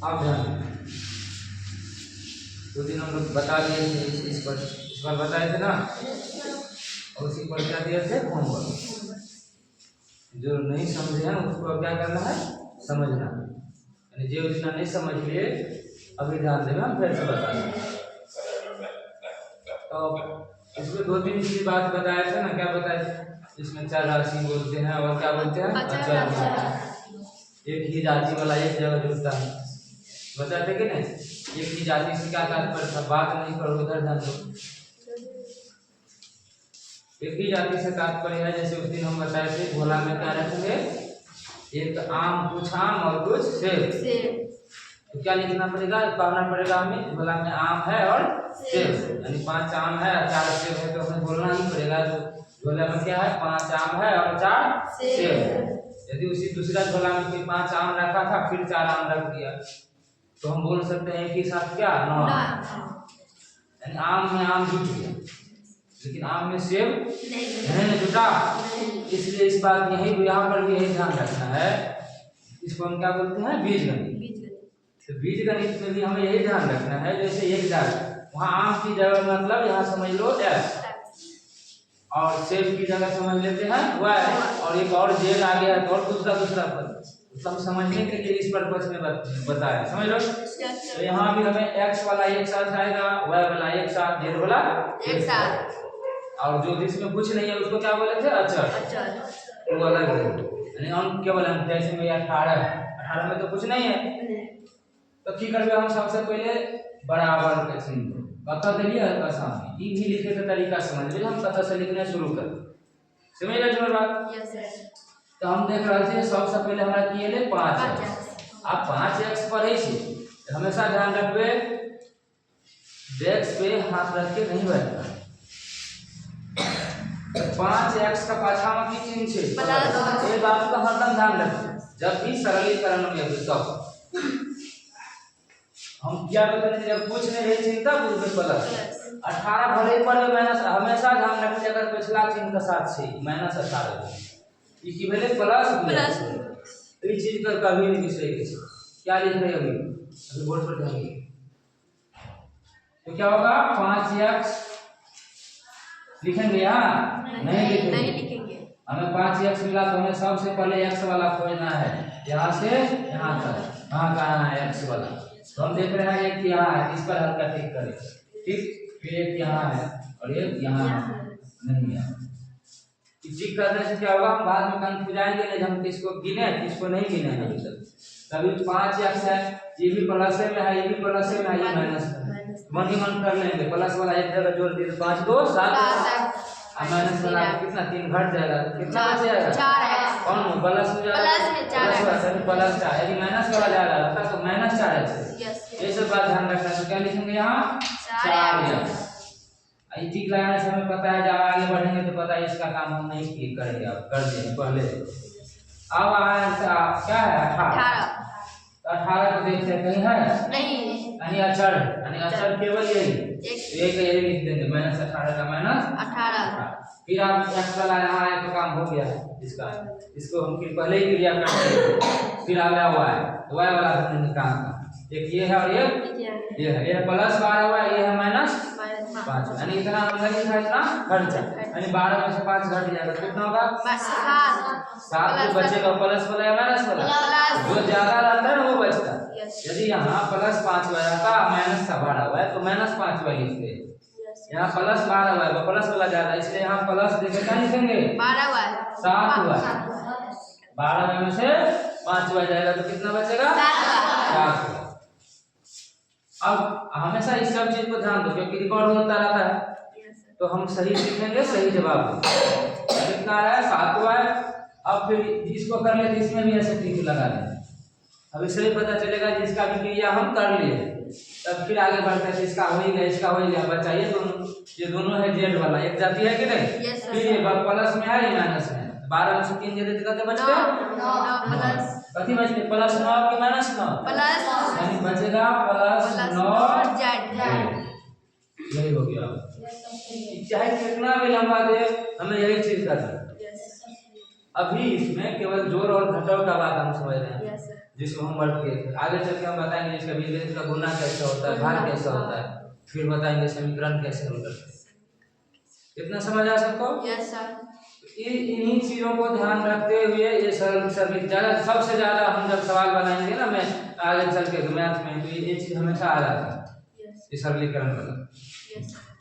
आप ध्यान दें, 2 दिन हम लोग बता दिए थे इस बार बताए थे ना, और उसी पर क्या दिए थे होमवर्क। जो नहीं समझे हैं उसको अब क्या करना है, समझना। यानी जो जितना नहीं समझ लिए अभी ध्यान देना, हम फिर से बता दें। तो इसमें 2-3 की बात बताए थे ना, क्या बताए थे, इसमें 4 राशि बोलते हैं और क्या बोलते हैं अचर। एक ही जाति वाला एक जगह जुड़ता है, बताते कि नहीं। एक ही जाति से क्या तात्पर्य था, बात नहीं करो इधर ध्यान दो। एक ही जाति से तात्पर्य है, जैसे उस दिन हम बताए थे झोला में क्या रखेंगे, एक आम, कुछ आम और कुछ सेब। तो क्या लिखना पड़ेगा, कहना पड़ेगा हमें झोला में आम है और सेब, यानी 5 आम है और 4 सेब है, तो हमें बोलना ही पड़ेगा झोला में क्या है, 5 आम है और 4 सेब। यदि उसी दूसरा झोला में कोई 5 आम रखा था फिर 4 आम रख दिया, तो हम बोल सकते हैं एक ही साथ क्या 9 आम, यानी आम में आम जुट गया, लेकिन आम में सेब नहीं जुटा। इसलिए इस बात यहाँ पर भी यही ध्यान रखना है, इसको हम क्या बोलते हैं, बीजगणित। तो बीजगणित में भी हमें यही ध्यान रखना है, जैसे एक जगह वहाँ आम की जगह मतलब यहाँ समझ लो x, और सेब की जगह समझ लेते हैं y, और एक और जेल आ गया है और दूसरा पद, सब समझने के लिए इस पर्पस में बताया, समझ लो। तो यहाँ भी हमें x वाला एक साथ आएगा, y वाला एक साथ, z वाला एक साथ, और जो जिसमें कुछ नहीं है उसको क्या बोले थे, अचर, वो अलग है। यानी अंक केवल अंक, जैसे में 18 में तो कुछ नहीं है, तो की करबे हम सबसे पहले बराबर के चिन्ह कथा दिलिए और सामने ई भी लिखे का तरीका समझ लीजिए। हम कथा से लिखने शुरू कर, समझ रहे हो बात। Yes sir. तो हम देख रहे थे सबसे पहले हमरा किए ले 5। अब 5x पढ़े छी, हमेशा ध्यान रखबे डेस्क पे हाथ रख के नहीं बैठना। 5x का पाछा में की चिन्ह छे, ये बात का हरदम ध्यान रखना जब भी सरलीकरण में हो। तब हम क्या बताते, जब कुछ नहीं रहे चिंता बुझबे प्लस 18 भले पड़े माइनस, हमेशा ध्यान रखिए अगर पिछला चिन्ह के साथ छे माइनस 18 ई की भेले प्लस। तो ई चीज कर कभी नहीं बिसरे के क्या लिख रहे अभी बोर्ड पर ध्यान दीजिए। तो क्या होगा 5x लिखेंगे, यहाँ नहीं लिखेंगे। हमें 5x मिला तो हमें सबसे पहले x वाला खोजना है, यहाँ से यहाँ तक कहाँ है x वाला। तो हम देख रहे हैं एक यहाँ है, इस पर हल्का टिक करें, ठीक, फिर एक यहाँ है और एक यहाँ नहीं है। टिक करने से क्या होगा, हम बाद में कंफ्यूज आएंगे नहीं, हम किसको गिने किसको नहीं गिने हैं। तभी 5x है, ये भी प्लस में है, ये भी प्लस में है, ये माइनस में है, मन ही मन कर लेंगे। प्लस वाला एक जगह जोड़ दिए तो 5 2 7, और माइनस वाला कितना 3 घट जाएगा, कितना बच जाएगा 4x। कौन प्लस में जाएगा, प्लस में 4x, प्लस 4। यदि माइनस वाला जाएगा तो माइनस 4x। ये सब बात ध्यान रखना है। तो क्या लिखेंगे यहाँ 4x। आई टिक लगाने से हमें पता है जब आगे बढ़ेंगे तो पता है इसका काम हम नहीं करेंगे, अब कर देंगे पहले। अब आया क्या है 18। तो 18 को देखते हैं कहीं है नहीं, यानी अचर केवल यही एक यही लिख देंगे माइनस 18 का माइनस 18। फिर आप x वाला यहाँ आए तो काम हो गया इसका, इसको हम फिर पहले ही क्रिया करते हैं। फिर आ गया y वाला हमने कहा था, एक ये है और ये है, ये प्लस 12 हुआ, ये है माइनस 5, यानी इतना अंदर ही था इतना खर्चा, यानी 12 में से 5 घट जाएगा, कितना होगा 7 जो बचेगा प्लस वाला या माइनस वाला, जो ज्यादा रहता है ना वो बचता। यदि यहाँ प्लस 5 हुआ था माइनस का 12 हुआ है तो माइनस 5 हुआ लिखते हैं, यहाँ प्लस 12 हुआ है प्लस वाला ज्यादा, इसलिए यहाँ प्लस देके क्या लिखेंगे 12 हुआ 7 हुआ, 12 में से 5 हुआ जाएगा तो कितना बचेगा 7। अब हमेशा इस सब चीज को ध्यान दो क्योंकि रिकॉर्ड होता रहता है, तो हम सही लिखेंगे, सही जवाब कितना है 7 हुआ है। अब फिर इसको कर लेते, इसमें भी ऐसे टिक लगा दें, अब इससे पता चलेगा जिसका भी क्रिया हम कर लिए, तब फिर आगे बढ़ते हैं। इसका हो ही गया, इसका हो ही गया, बचा ये दोनों है जेड वाला एक जाती है कि नहीं। फिर ये प्लस में है, ये माइनस में है, 12 में से 3 जेड कितने बचते हैं 9 कथी बचते प्लस 9 की माइनस 9 प्लस, यानी बचेगा प्लस 9 जेड। यही हो गया, चाहे कितना भी लंबा दे हमें यही चीज करना है। अभी इसमें केवल जोड़ और घटाव का बात हम समझ रहे हैं, यस सर। जिसको हम वर्क किए थे। आगे चल के हम बताएंगे इसका बीजगणित का गुना कैसे होता है, भाग कैसे होता है, फिर बताएंगे समीकरण कैसे हल करते हैं। इतना समझ आ सबको? Yes sir. इन्हीं चीजों को ध्यान रखते हुए ये ज्यादा सबसे ज्यादा हम जब सवाल बनाएंगे ना मैं आगे चल के मैथ में, तो ये चीज हमेशा आ जाता है, ये सरलीकरण वाला। Yes sir.